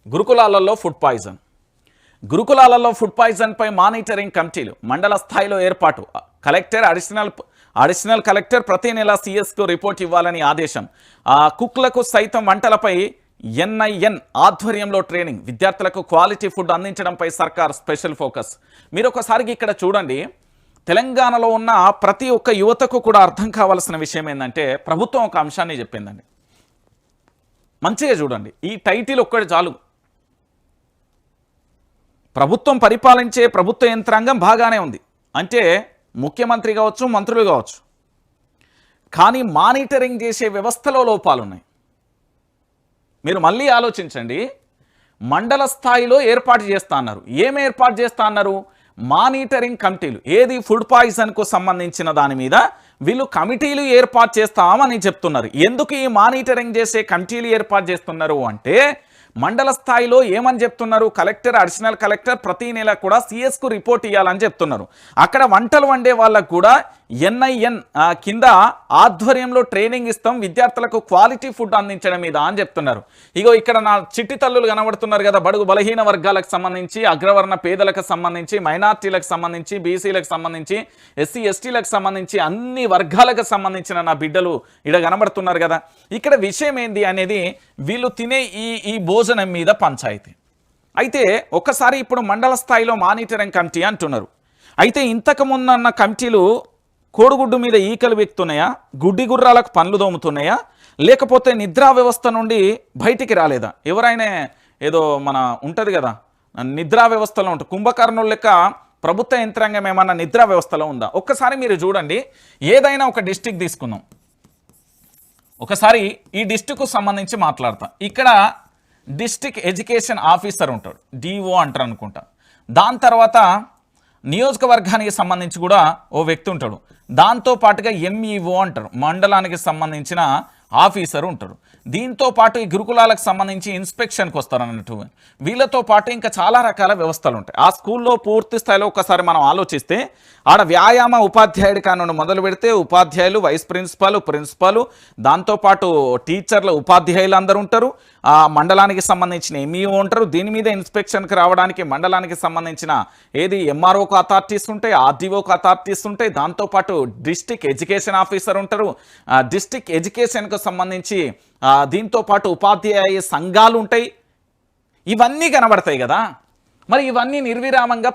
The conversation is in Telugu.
గురుకులాలలో ఫుడ్ పాయిజన్ పై మానిటరింగ్ కమిటీలు మండల స్థాయిలో ఏర్పాటు. కలెక్టర్ అడిషనల్ కలెక్టర్ ప్రతి నెల సిఎస్కు రిపోర్ట్ ఇవ్వాలని ఆదేశం. కుక్లకు సైతం వంటలపై ఎన్ఐఎన్ ఆధ్వర్యంలో ట్రైనింగ్. విద్యార్థులకు క్వాలిటీ ఫుడ్ అందించడంపై సర్కార్ స్పెషల్ ఫోకస్. మీరు ఒకసారి ఇక్కడ చూడండి, తెలంగాణలో ఉన్న ప్రతి ఒక్క యువతకు కూడా అర్థం కావాల్సిన విషయం ఏంటంటే ప్రభుత్వం ఒక అంశాన్ని చెప్పిందండి. మంచిగా చూడండి, ఈ టైటిల్ ఒక్కటి చాలు. ప్రభుత్వం పరిపాలించే ప్రభుత్వ యంత్రాంగం బాగానే ఉంది అంటే ముఖ్యమంత్రి కావచ్చు, మంత్రులు కావచ్చు, కానీ మానిటరింగ్ చేసే వ్యవస్థలో లోపాలు ఉన్నాయి. మీరు మళ్ళీ ఆలోచించండి. మండల స్థాయిలో ఏర్పాటు చేస్తా అన్నారు. ఏం ఏర్పాటు చేస్తా అన్నారు? మానిటరింగ్ కమిటీలు. ఏది? ఫుడ్ పాయిజన్కు సంబంధించిన దాని మీద వీళ్ళు కమిటీలు ఏర్పాటు చేస్తామని చెప్తున్నారు. ఎందుకు ఈ మానిటరింగ్ చేసే కమిటీలు ఏర్పాటు చేస్తున్నారు అంటే మండల స్థాయిలో ఏమని చెప్తున్నారు? కలెక్టర్, అడిషనల్ కలెక్టర్ ప్రతి నెల కూడా సిఎస్కు రిపోర్ట్ ఇవ్వాలని చెప్తున్నారు. అక్కడ వంటలు వండే వాళ్ళకు కూడా ఎన్ఐఎన్ కింద ఆధ్వర్యంలో ట్రైనింగ్ ఇస్తాం, విద్యార్థులకు క్వాలిటీ ఫుడ్ అందించడం మీద అని చెప్తున్నారు. ఇగో ఇక్కడ నా చిట్టి తల్లులు కనబడుతున్నారు కదా, బడుగు బలహీన వర్గాలకు సంబంధించి, అగ్రవర్ణ పేదలకు సంబంధించి, మైనార్టీలకు సంబంధించి, బీసీలకు సంబంధించి, ఎస్సీ ఎస్టీలకు సంబంధించి అన్ని వర్గాలకు సంబంధించిన నా బిడ్డలు ఇక్కడ కనబడుతున్నారు కదా. ఇక్కడ విషయం ఏంది అనేది వీళ్ళు తినే ఈ భోజనం మీద పంచాయితీ. అయితే ఒక్కసారి ఇప్పుడు మండల స్థాయిలో మానిటరింగ్ కమిటీ అంటున్నారు. అయితే ఇంతకు ముందన్న కమిటీలు కోడిగుడ్డు మీద ఈకలు వెక్కుతున్నాయా, గుడ్డి గుర్రాలకు పనులు దోముతున్నాయా, లేకపోతే నిద్రా వ్యవస్థ నుండి బయటికి రాలేదా? ఎవరైనా ఏదో మన ఉంటుంది కదా నిద్రా వ్యవస్థలో ఉంటుంది, కుంభకర్ణుల లెక్క ప్రభుత్వ యంత్రాంగం ఏమన్నా నిద్రా వ్యవస్థలో ఉందా? ఒక్కసారి మీరు చూడండి. ఏదైనా ఒక డిస్టిక్ తీసుకుందాం, ఒకసారి ఈ డిస్టిక్కు సంబంధించి మాట్లాడతాం. ఇక్కడ డిస్టిక్ ఎడ్యుకేషన్ ఆఫీసర్ ఉంటాడు, డిఓ అంటారు అనుకుంటా. దాని తర్వాత నియోజకవర్గానికి సంబంధించి కూడా ఓ వ్యక్తి ఉంటాడు. దాంతో పాటుగా ఎంఈఓ అంటారు, మండలానికి సంబంధించిన ఆఫీసర్ ఉంటాడు. దీంతో పాటు ఈ గురుకులాలకు సంబంధించి ఇన్స్పెక్షన్కి వస్తారు అన్నట్టు. వీళ్ళతో పాటు ఇంకా చాలా రకాల వ్యవస్థలు ఉంటాయి. ఆ స్కూల్లో పూర్తి స్థాయిలో ఒకసారి మనం ఆలోచిస్తే ఆడ వ్యాయామ ఉపాధ్యాయుడి కానుండి మొదలు పెడితే ఉపాధ్యాయులు, వైస్ ప్రిన్సిపాల్, దాంతోపాటు టీచర్లు, ఉపాధ్యాయులు అందరూ ఉంటారు. ఆ మండలానికి సంబంధించిన ఎంఈఓ ఉంటారు. దీని మీద ఇన్స్పెక్షన్కి రావడానికి మండలానికి సంబంధించిన ఏది ఎంఆర్ఓకు అథారిటీస్ ఉంటాయి, ఆర్డీఓకు అథారిటీస్ ఉంటాయి. దాంతోపాటు డిస్టిక్ ఎడ్యుకేషన్ ఆఫీసర్ ఉంటారు. డిస్టిక్ ఎడ్యుకేషన్కు సంబంధించి దీంతో పాటు ఉపాధ్యాయ సంఘాలు ఉంటాయి. ఇవన్నీ కనబడతాయి కదా. మరి ఇవన్నీ నిర్విరామంగా